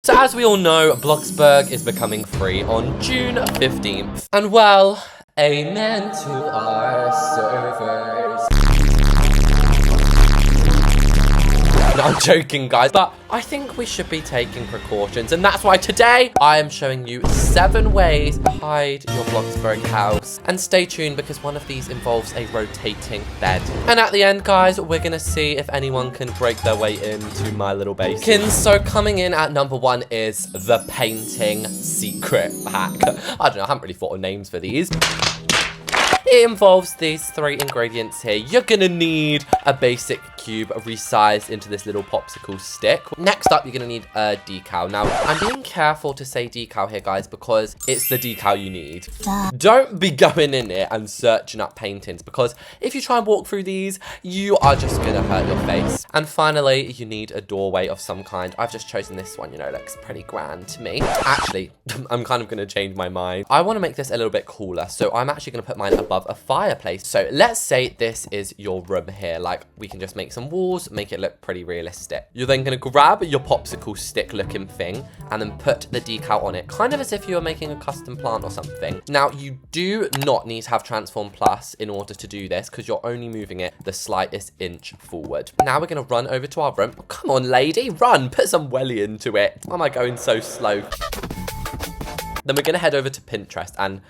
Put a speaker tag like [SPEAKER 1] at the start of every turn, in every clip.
[SPEAKER 1] So as we all know, Bloxburg is becoming free on June 15th. And well, amen to our servers. No, I'm joking, guys, but I think we should be taking precautions, and that's why today I am showing you 7 ways to hide your Bloxburg house. And stay tuned, because one of these involves a rotating bed. And at the end, guys, we're gonna see if anyone can break their way into my little basement. So coming in at number 1 is the painting secret hack. I don't know, I haven't really thought of names for these. It involves these 3 ingredients here. You're gonna need a basic cube resized into this little popsicle stick. Next up, you're gonna need a decal. Now, I'm being careful to say decal here, guys, because it's the decal you need. Don't be going in it and searching up paintings, because if you try and walk through these, you are just gonna hurt your face. And finally, you need a doorway of some kind. I've just chosen this one, you know, looks pretty grand to me. Actually, I'm kind of gonna change my mind. I wanna make this a little bit cooler, so I'm actually gonna put mine above a fireplace. So let's say this is your room here. Like, we can just make some walls, make it look pretty realistic. You're then gonna grab your popsicle stick looking thing and then put the decal on it, kind of as if you were making a custom plant or something. Now, you do not need to have Transform Plus in order to do this, because you're only moving it the slightest inch forward. Now we're gonna run over to our room. Oh, come on, lady, run, put some welly into it. Why am I going so slow? Then we're gonna head over to Pinterest and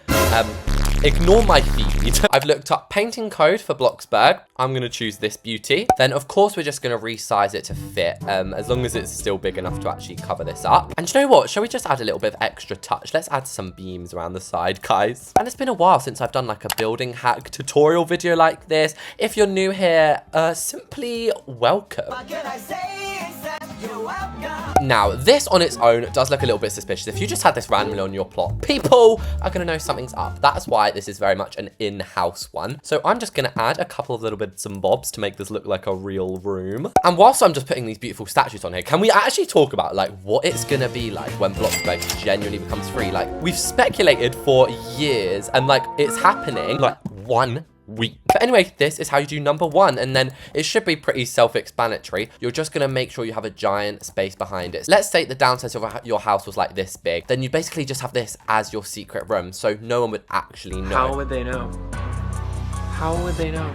[SPEAKER 1] ignore my feed. I've looked up painting code for Bloxburg. I'm gonna choose this beauty. Then of course we're just gonna resize it to fit, as long as it's still big enough to actually cover this up. And you know what? Shall we just add a little bit of extra touch? Let's add some beams around the side, guys. And it's been a while since I've done like a building hack tutorial video like this. If you're new here, simply welcome. What can I say except you're welcome? Now, this on its own does look a little bit suspicious. If you just had this randomly on your plot, people are gonna know something's up. That's why this is very much an in-house one. So I'm just gonna add a couple of little bits and bobs to make this look like a real room. And whilst I'm just putting these beautiful statues on here, can we actually talk about like what it's gonna be like when Bloxburg genuinely becomes free? Like, we've speculated for years and like it's happening like 1 week. But anyway, this is how you do number 1, and then it should be pretty self-explanatory. You're just gonna make sure you have a giant space behind it. Let's say the downstairs of your house was like this big, then you basically just have this as your secret room, so no one would actually know.
[SPEAKER 2] How would they know? How would they know?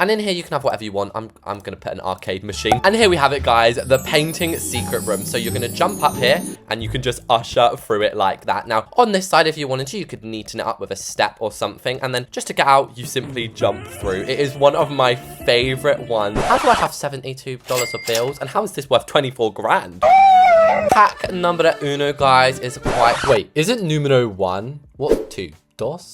[SPEAKER 1] And in here, you can have whatever you want. I'm going to put an arcade machine. And here we have it, guys, the painting secret room. So you're going to jump up here and you can just usher through it like that. Now, on this side, if you wanted to, you could neaten it up with a step or something. And then just to get out, you simply jump through. It is one of my favorite ones. How do I have $72 of bills? And how is this worth 24 grand? Hack number uno, guys, is quite... Wait, is it numero 1? What, 2?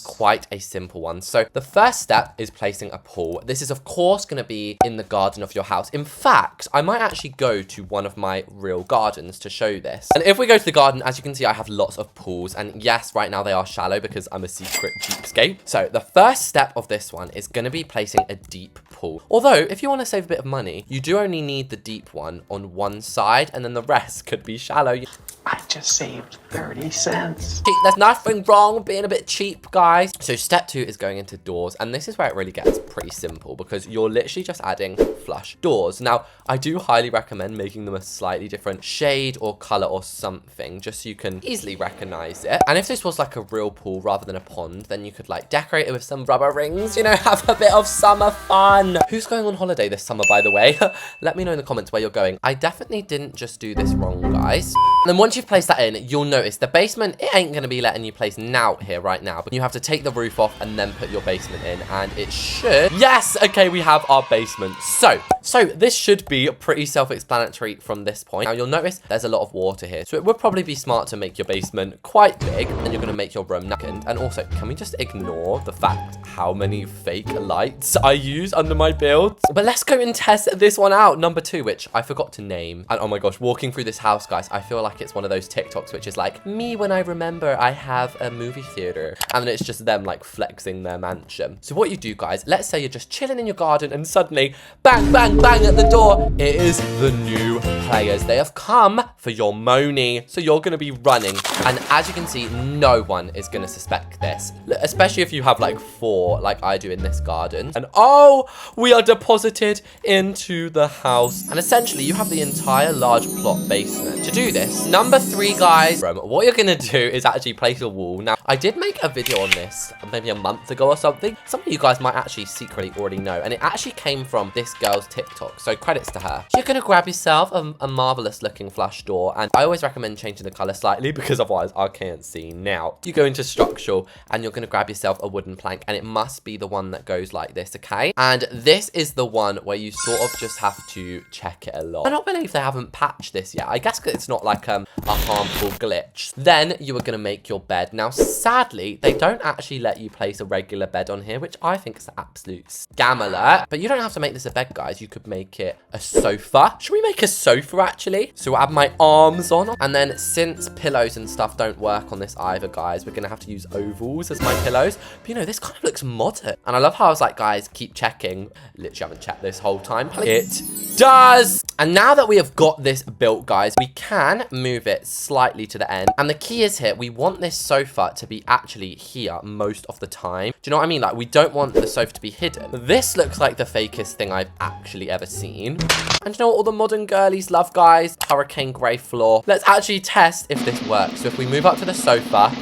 [SPEAKER 1] Quite a simple one. So the first step is placing a pool. This is of course going to be in the garden of your house. In fact, I might actually go to one of my real gardens to show this. And if we go to the garden, as you can see, I have lots of pools. And yes, right now they are shallow because I'm a secret cheapskate. So the first step of this one is going to be placing a deep pool. Although if you want to save a bit of money, you do only need the deep one on one side and then the rest could be shallow.
[SPEAKER 2] I just saved 30 cents.
[SPEAKER 1] There's nothing wrong with being a bit cheap, guys. So step 2 is going into doors, and this is where it really gets pretty simple because you're literally just adding flush doors. Now, I do highly recommend making them a slightly different shade or color or something, just so you can easily recognize it. And if this was like a real pool rather than a pond, then you could like decorate it with some rubber rings, you know, have a bit of summer fun. Who's going on holiday this summer, by the way? Let me know in the comments where you're going. I definitely didn't just do this wrong, guys. And then once you've placed that in, you'll notice the basement, it ain't gonna be letting you place out here right now, but you have to take the roof off and then put your basement in, and it should, yes, okay, we have our basement. So this should be pretty self-explanatory from this point. Now you'll notice there's a lot of water here, so it would probably be smart to make your basement quite big, and you're gonna make your room second. And also, can we just ignore the fact how many fake lights I use under my builds? But let's go and test this one out, number 2, which I forgot to name. And oh my gosh, walking through this house, guys, I feel like it's one of those those TikToks, which is like, me when I remember I have a movie theater. And then it's just them like flexing their mansion. So what you do, guys, let's say you're just chilling in your garden and suddenly bang, bang, bang at the door. It is the new players. They have come for your money. So you're going to be running. And as you can see, no one is going to suspect this, especially if you have like 4 like I do in this garden. And oh, we are deposited into the house. And essentially you have the entire large plot basement. To do this, number 3, guys, what you're going to do is actually place a wall. Now, I did make a video on this maybe a month ago or something. Some of you guys might actually secretly already know. And it actually came from this girl's TikTok. So credits to her. You're going to grab yourself a marvelous looking flush door. And I always recommend changing the color slightly because otherwise I can't see. Now, you go into structural and you're going to grab yourself a wooden plank. And it must be the one that goes like this, okay? And this is the one where you sort of just have to check it a lot. I don't believe they haven't patched this yet. I guess it's not like a harmful glitch. Then you are going to make your bed. Now, sadly, they don't actually let you place a regular bed on here, which I think is an absolute scam alert. But you don't have to make this a bed, guys. You could make it a sofa. Should we make a sofa, actually? So I'll have my arms on. And then since pillows and stuff don't work on this either, guys, we're going to have to use ovals as my pillows. But, you know, this kind of looks modern. And I love how I was like, guys, keep checking. Literally haven't checked this whole time. It does. And now that we have got this built, guys, we can move it slightly to the end. And the key is here, we want this sofa to be actually here most of the time. Do you know what I mean? Like, we don't want the sofa to be hidden. This looks like the fakest thing I've actually ever seen. And you know what all the modern girlies love, guys? Hurricane grey floor. Let's actually test if this works. So if we move up to the sofa.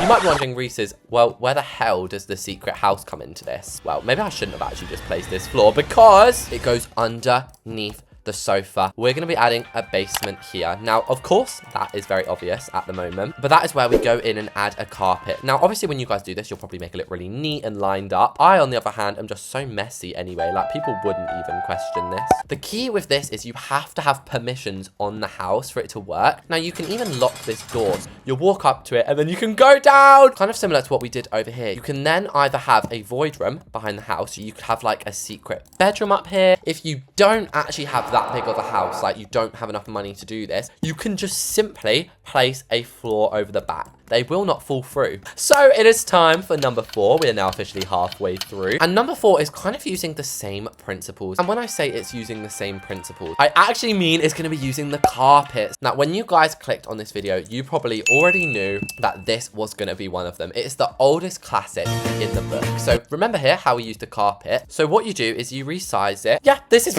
[SPEAKER 1] You might be wondering, Reese's, well, where the hell does the secret house come into this? Well, maybe I shouldn't have actually just placed this floor because it goes underneath the sofa. We're going to be adding a basement here. Now, of course, that is very obvious at the moment, but that is where we go in and add a carpet. Now, obviously, when you guys do this, you'll probably make it look really neat and lined up. I, on the other hand, am just so messy anyway. Like, people wouldn't even question this. The key with this is you have to have permissions on the house for it to work. Now, you can even lock this door. You'll walk up to it and then you can go down. Kind of similar to what we did over here. You can then either have a void room behind the house. You could have like a secret bedroom up here. If you don't actually have that big of a house, like you don't have enough money to do this, you can just simply place a floor over the back. They will not fall through. So it is time for number 4. We are now officially halfway through. And number 4 is kind of using the same principles. And when I say it's using the same principles, I actually mean it's going to be using the carpets. Now, when you guys clicked on this video, you probably already knew that this was going to be one of them. It is the oldest classic in the book. So remember here how we used the carpet. So what you do is you resize it. Yeah, this is...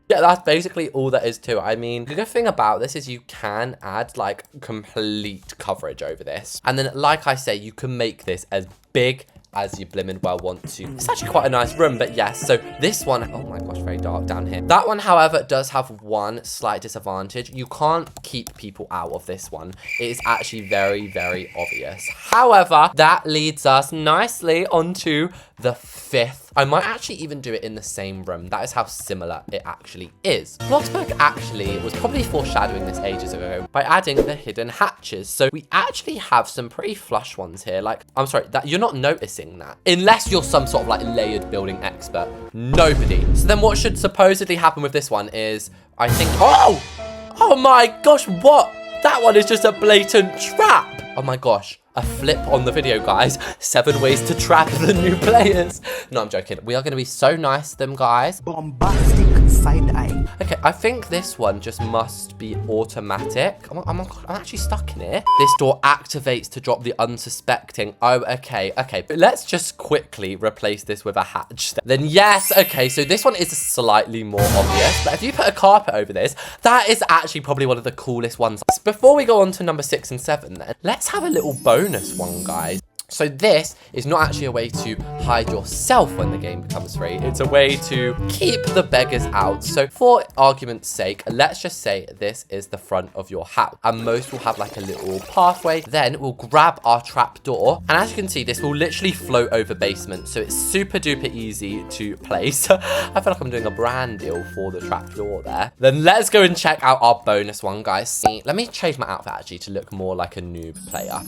[SPEAKER 1] Yeah, that's basically all that is to it. I mean, the good thing about this is you can add like complete coverage over this. And then, like I say, you can make this as big as you blimmin' well want to. It's actually quite a nice room, but yes. So this one, oh my gosh, very dark down here. That one, however, does have one slight disadvantage. You can't keep people out of this one. It is actually very, very obvious. However, that leads us nicely onto the 5th. I might actually even do it in the same room. That is how similar it actually is. Bloxburg actually was probably foreshadowing this ages ago by adding the hidden hatches. So we actually have some pretty flush ones here. Like, I'm sorry, that you're not noticing that. Unless you're some sort of like layered building expert. Nobody. So then what should supposedly happen with this one is, I think, oh my gosh, what? That one is just a blatant trap. Oh my gosh. A flip on the video, guys. 7 ways to trap the new players. No, I'm joking. We are going to be so nice to them, guys.
[SPEAKER 3] Bombastic side eye.
[SPEAKER 1] Okay, I think this one just must be automatic. I'm actually stuck in here. This door activates to drop the unsuspecting. Oh, okay. But let's just quickly replace this with a hatch. Then yes, okay, so this one is slightly more obvious. But if you put a carpet over this, that is actually probably one of the coolest ones. Before we go on to number 6 and 7 then, let's have a little bonus one, guys. So this is not actually a way to hide yourself when the game becomes free. It's a way to keep the beggars out. So for argument's sake, let's just say this is the front of your house. And most will have like a little pathway. Then we'll grab our trap door. And as you can see, this will literally float over basement. So it's super duper easy to place. I feel like I'm doing a brand deal for the trap door there. Then let's go and check out our bonus one, guys. Let me change my outfit actually to look more like a noob player.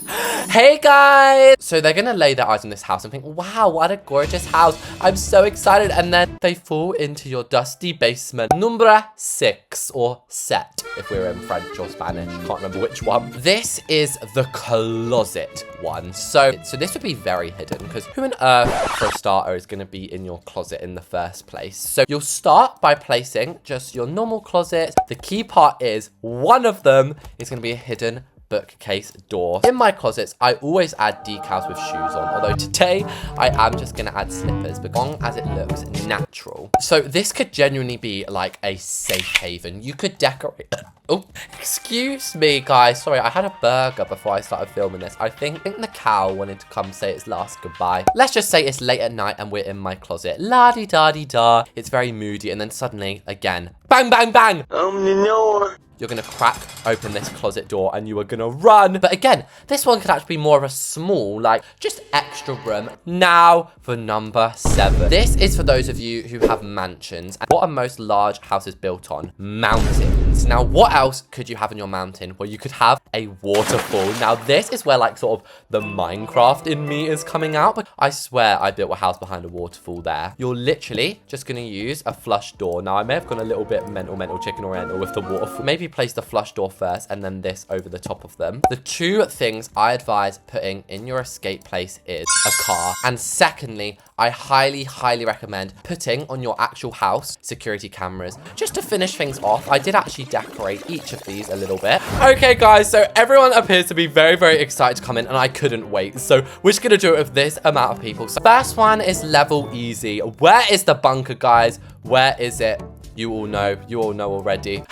[SPEAKER 1] Hey guys! So they're gonna lay their eyes on this house and think, wow, what a gorgeous house. I'm so excited. And then they fall into your dusty basement. Number 6 or set, if we're in French or Spanish. Can't remember which one. This is the closet one. So this would be very hidden because who on earth, for a starter, is gonna be in your closet in the first place? So you'll start by placing just your normal closet. The key part is one of them is gonna be a hidden bookcase door. In my closets, I always add decals with shoes on, although today I am just gonna add slippers, but as long as it looks natural. So this could genuinely be like a safe haven. You could decorate. Oh, excuse me, guys. Sorry, I had a burger before I started filming this. I think the cow wanted to come say its last goodbye. Let's just say it's late at night and we're in my closet. La-di-da-di-da. It's very moody, and then suddenly, again, bang, bang, bang.
[SPEAKER 2] No.
[SPEAKER 1] You're gonna crack open this closet door and you are gonna run. But again, this one could actually be more of a small, like, just extra room. Now for number 7. This is for those of you who have mansions. And what are most large houses built on? Mountains. Now, what else could you have in your mountain? Well, you could have a waterfall. Now, this is where, like, sort of the Minecraft in me is coming out. But I swear I built a house behind a waterfall there. You're literally just gonna use a flush door. Now, I may have gone a little bit mental chicken oriental with the waterfall. Maybe place the flush door first and then this over the top of them. The 2 things I advise putting in your escape place is a car. And secondly, I highly recommend putting on your actual house security cameras just to finish things off. I did actually decorate each of these a little bit. Okay, guys, so everyone appears to be very excited to come in, and I couldn't wait. So we're just gonna do it with this amount of people. So first one is level easy. Where is the bunker, guys? Where is it? You all know already.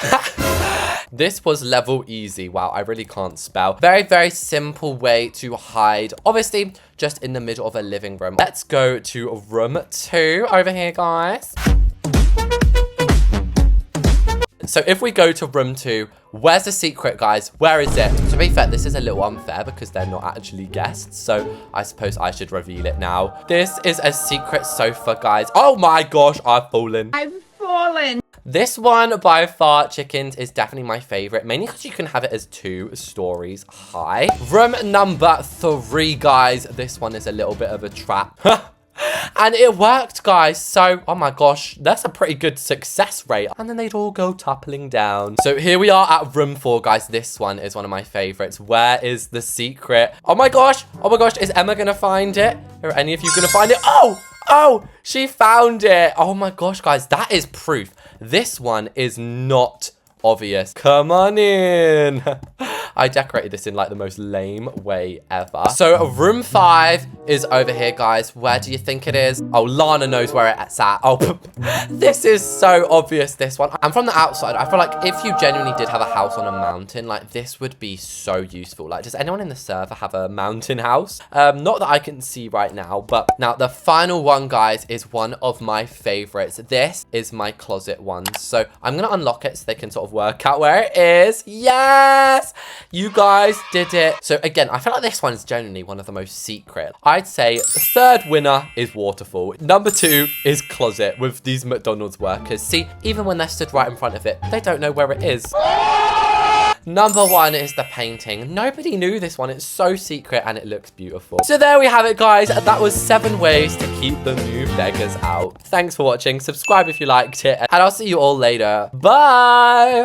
[SPEAKER 1] This was level easy. Wow, I really can't spell. Very simple way to hide. Obviously, just in the middle of a living room. Let's go to room 2 over here, guys. So if we go to room 2, where's the secret, guys? Where is it? To be fair, this is a little unfair because they're not actually guests. So I suppose I should reveal it now. This is a secret sofa, guys. Oh my gosh, I've fallen. This one, by far, chickens, is definitely my favorite, mainly because you can have it as 2 stories high. Room number 3, guys. This one is a little bit of a trap. And it worked, guys. So, oh my gosh, that's a pretty good success rate. And then they'd all go toppling down. So here we are at room 4, guys. This one is one of my favorites. Where is the secret? Oh my gosh, is Emma gonna find it? Are any of you gonna find it? Oh, she found it. Oh my gosh, guys, that is proof. This one is not obvious. Come in. I decorated this in like the most lame way ever. So room 5 is over here, guys. Where do you think it is? Oh, Lana knows where it's at. Oh, this is so obvious, this one. And from the outside, I feel like if you genuinely did have a house on a mountain, like this would be so useful. Like, does anyone in the server have a mountain house? Not that I can see right now, but now the final one, guys, is one of my favorites. This is my closet one. So I'm gonna unlock it so they can sort of work out where it is. Yes! You guys did it. So again, I feel like this one is genuinely one of the most secret. I'd say the 3rd winner is Waterfall. Number 2 is Closet with these McDonald's workers. See, even when they're stood right in front of it, they don't know where it is. Number 1 is the painting. Nobody knew this one. It's so secret and it looks beautiful. So there we have it, guys. That was 7 ways to keep the new beggars out. Thanks for watching. Subscribe if you liked it. And I'll see you all later. Bye.